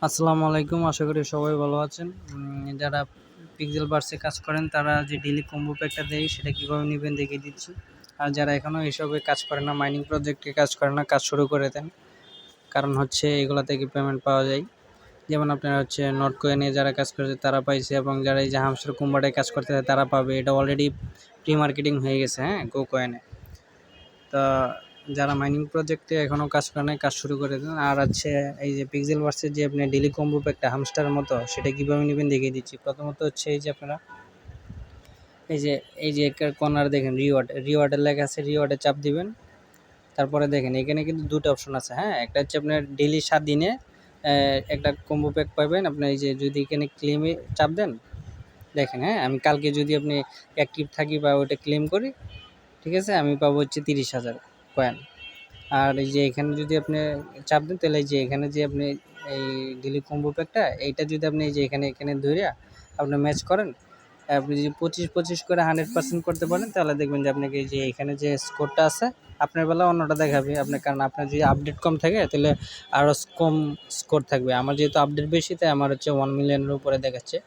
আসসালামু আলাইকুম। আশা করি সবাই ভালো আছেন। যারা পিক্সেল বার্সে কাজ করেন তারা যে ডেইলি কম্বো প্যাকটা দেয় সেটা কীভাবে নেবেন দেখিয়ে দিচ্ছি। আর যারা এখনও এসবে কাজ করে না, মাইনিং প্রজেক্টে কাজ করে না, কাজ শুরু করে দেন। কারণ হচ্ছে এগুলা থেকে পেমেন্ট পাওয়া যায়। যেমন আপনারা হচ্ছে নট কয়েনে যারা কাজ করেছে তারা পাইছে, এবং যারা এই যে হামস্টার কুম্বাটায় কাজ করতেছে তারা পাবে। এটা অলরেডি প্রি মার্কেটিং হয়ে গেছে, হ্যাঁ, গো কয়েনে। তা যারা মাইনিং প্রজেক্টে এখনও কাজ করে নাই, কাজ শুরু করে দেন। আর হচ্ছে এই যে পিক্সেল ভার্সের যে আপনি ডেইলি কম্বো প্যাকটা হামস্টারের মতো, সেটা কীভাবে নেবেন দেখিয়ে দিচ্ছি। প্রথমত হচ্ছে এই যে আপনারা এই যে কর্নার দেখেন রিওয়ার্ডের লেখা আছে, রিওয়ার্ডে চাপ দিবেন। তারপরে দেখেন এখানে কিন্তু দুটো অপশন আছে, হ্যাঁ। একটা হচ্ছে আপনার ডেইলি 7 দিনে একটা কম্বো প্যাক পাবেন। আপনার এই যে যদি এখানে ক্লেমে চাপ দেন, দেখেন, হ্যাঁ, আমি কালকে যদি আপনি অ্যাক্টিভ থাকি বা ওটা ক্লেম করি, ঠিক আছে, আমি পাবো হচ্ছে 30,000 কয়েন। আর এই যে এখানে যদি আপনি চাপ দেন, তাহলে এই যে এখানে যে আপনি এই ডেইলি কম্বো প্যাকটা, এইটা যদি আপনি এই যে এখানে ধইরা আপনি ম্যাচ করেন, আপনি যদি 25 করে 100% করতে পারেন, তাহলে দেখবেন যে আপনাকে এই যে এখানে যে স্কোরটা আছে আপনার বেলা অন্যটা দেখাবে আপনার। কারণ আপনার যদি আপডেট কম থাকে তাহলে আরও কম স্কোর থাকবে। আমার যেহেতু আপডেট বেশি, তাই আমার হচ্ছে 1 মিলিয়নের উপরে দেখাচ্ছে।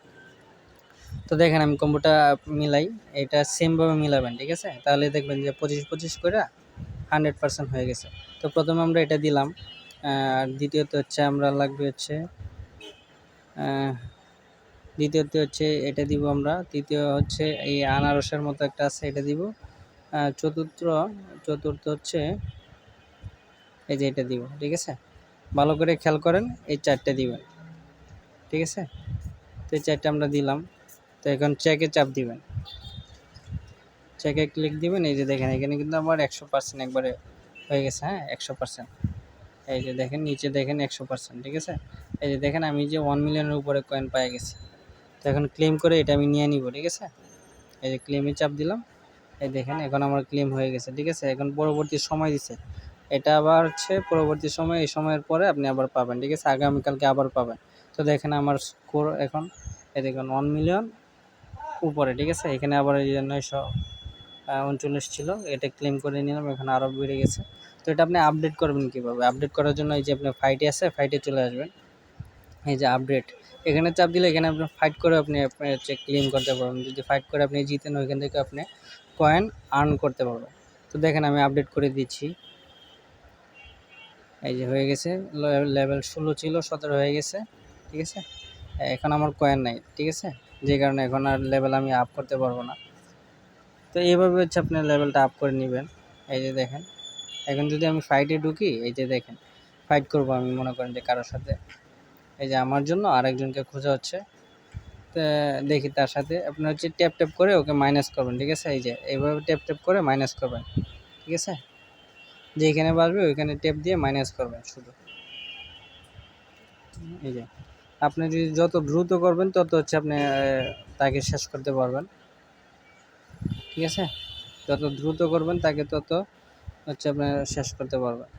তো দেখেন আমি কম্বোটা মিলাই, এটা সেমভাবে মিলাবেন, ঠিক আছে। তাহলে দেখবেন যে 25 করে 100% হয়ে গেছে। তো প্রথমে আমরা এটা দিলাম। আর দ্বিতীয়ত হচ্ছে আমরা লাগবে হচ্ছে দ্বিতীয়ত হচ্ছে এটা দিব আমরা। তৃতীয় হচ্ছে এই আনারসের মতো একটা আছে, এটা দিব। চতুর্থ হচ্ছে এই যে এটা দিব, ঠিক আছে। ভালো করে খেয়াল করেন, এই 4টে দিবেন, ঠিক আছে। তো এই 4টে আমরা দিলাম। তো এখন চেকে চাপ দিবেন, চেকে ক্লিক দিবেন। এই যে দেখেন এখানে কিন্তু আমার 100% একবারে হয়ে গেছে, হ্যাঁ, 100%। এই যে দেখেন নিচে দেখেন 100%, ঠিক আছে। এই যে দেখেন আমি যে 1 মিলিয়নের উপরে কয়েন পেয়ে গেছি। তো এখন ক্লেম করে এটা আমি নিয়ে নিব, ঠিক আছে। এই যে ক্লেমে চাপ দিলাম, এই দেখেন এখন আমার ক্লেম হয়ে গেছে, ঠিক আছে। এখন পরবর্তী সময় দিছে, এটা আবার হচ্ছে পরবর্তী সময়, এই সময়ের পরে আপনি আবার পাবেন, ঠিক আছে। আগামীকালকে আবার পাবেন। তো দেখেন আমার স্কোর এখন এই দেখুন 1 মিলিয়ন উপরে, ঠিক আছে। এখানে আবার এই 939 ছিল, এটা ক্লেম করে নিলাম, এখন আরও বেড়ে গেছে। তো এটা আপনি আপডেট করবেন কীভাবে? আপডেট করার জন্য এই যে আপনার ফাইটে আছে, ফাইটে চলে আসবেন। এই যে আপডেট, এখানে চাপ দিলে এখানে আপনি ফাইট করে আপনি হচ্ছে ক্লেম করতে পারবেন। যদি ফাইট করে আপনি জিতেন, ওইখান থেকে আপনি কয়েন আর্ন করতে পারবেন। তো দেখেন আমি আপডেট করে দিচ্ছি, এই যে হয়ে গেছে। লেভেল 16 ছিল, 17 হয়ে গেছে, ঠিক আছে। এখন আমার কয়েন নাই, ঠিক আছে, যে কারণে এখন আর লেভেল আমি আপ করতে পারবো না। তো এইভাবে হচ্ছে আপনি লেভেলটা আপ করে নেবেন। এই যে দেখেন এখন যদি আমি ফাইটে ঢুকি, এই যে দেখেন ফাইট করব আমি, মনে করেন যে কারোর সাথে, এই যে আমার জন্য আরেকজনকে খোঁজা হচ্ছে। তো দেখি তার সাথে আপনার হচ্ছে ট্যাপ ট্যাপ করে ওকে মাইনাস করবেন, ঠিক আছে। এই যে এইভাবে ট্যাপ ট্যাপ করে মাইনাস করবেন, ঠিক আছে। যেখানে বাসবে ওইখানে ট্যাপ দিয়ে মাইনাস করবেন শুধু। এই যে আপনি যদি যত দ্রুত করবেন তত হচ্ছে আপনি তাকে শেষ করতে পারবেন, ঠিক আছে। যত দ্রুত করবেন তাকে তত হচ্ছে আপনি শেষ করতে পারবেন,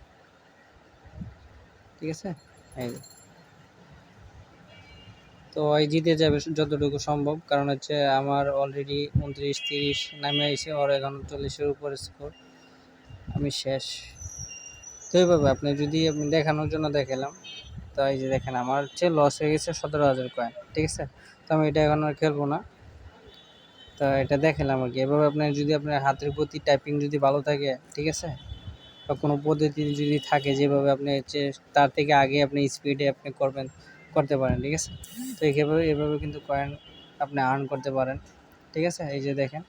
ঠিক আছে। এই যে তো ওই জিতে যাবে যতটুকু সম্ভব, কারণ হচ্ছে আমার অলরেডি 29-30 নামে এসে, ওর এখন 40-এর উপরে স্কোর, আমি শেষ। তো এইভাবে আপনি যদি আপনি দেখানোর জন্য দেখালাম। তো এই যে দেখেন আমার হচ্ছে লস হয়ে গেছে 17,000 কয়েন, ঠিক আছে। তো আমি এটা এখন আর খেলবো না। তো এটা দেখালাম আর কি। এভাবে আপনার যদি আপনার হাতের গতি টাইপিং যদি ভালো থাকে, ঠিক আছে, বা কোনো পদ্ধতি যদি থাকে যেভাবে আপনি হচ্ছে তার থেকে আগে আপনি স্পিডে আপনি করতে পারেন, ঠিক আছে। তো এভাবে কিন্তু কয়েন আপনি আর্ন করতে পারেন, ঠিক আছে। এই যে দেখেন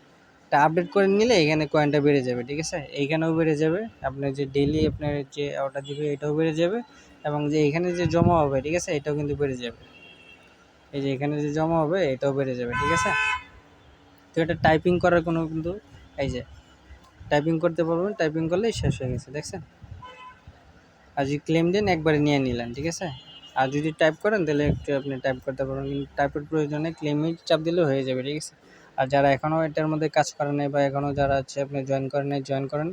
এটা আপডেট করে নিলে এখানে কয়েনটা বেড়ে যাবে, ঠিক আছে। এইখানেও বেড়ে যাবে, আপনার যে ডেইলি আপনার যে অর্ডার দিবে এটাও বেড়ে যাবে, এবং যে এখানে যে জমা হবে, ঠিক আছে, এটাও কিন্তু বেড়ে যাবে। এই যে এখানে যে জমা হবে এটাও বেড়ে যাবে, ঠিক আছে। তো এটা টাইপিং করার কোনো কিন্তু, এই যে টাইপিং করতে পারবেন, টাইপিং করলেই শেষ হয়ে গেছে, দেখছেন। আর যদি ক্লেম দেন একবারে নিয়ে নিলেন, ঠিক আছে। আর যদি টাইপ করেন তাহলে একটু আপনি টাইপ করতে পারবেন, কিন্তু টাইপের প্রয়োজনে ক্লেমে চাপ দিলেও হয়ে যাবে, ঠিক আছে। আর যারা এখনও এটার মধ্যে কাজ করেন নাই, বা এখনও যারা হচ্ছে আপনি জয়েন করেন নাই, জয়েন করেন।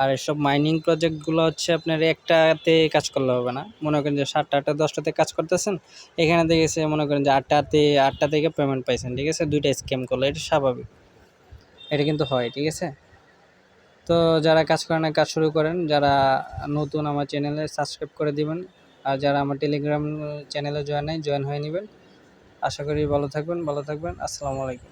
আর এসব মাইনিং প্রজেক্টগুলো হচ্ছে আপনার একটাতে কাজ করলে হবে না। মনে করেন যে 7টা 8টা 10টাতে কাজ করতেছেন, এখানে দেখেছে মনে করেন যে 8টা থেকে পেমেন্ট পাইছেন, ঠিক আছে। 2টা স্ক্যাম করলে এটা স্বাভাবিক, এটা কিন্তু হয়, ঠিক আছে। তো যারা কাজ করেন না, কাজ শুরু করেন। যারা নতুন আমার চ্যানেলে সাবস্ক্রাইব করে দিবেন, আর যারা আমার টেলিগ্রাম চ্যানেলে জয়েন হয়ে নেবেন। আশা করি ভালো থাকবেন। আসসালামু আলাইকুম।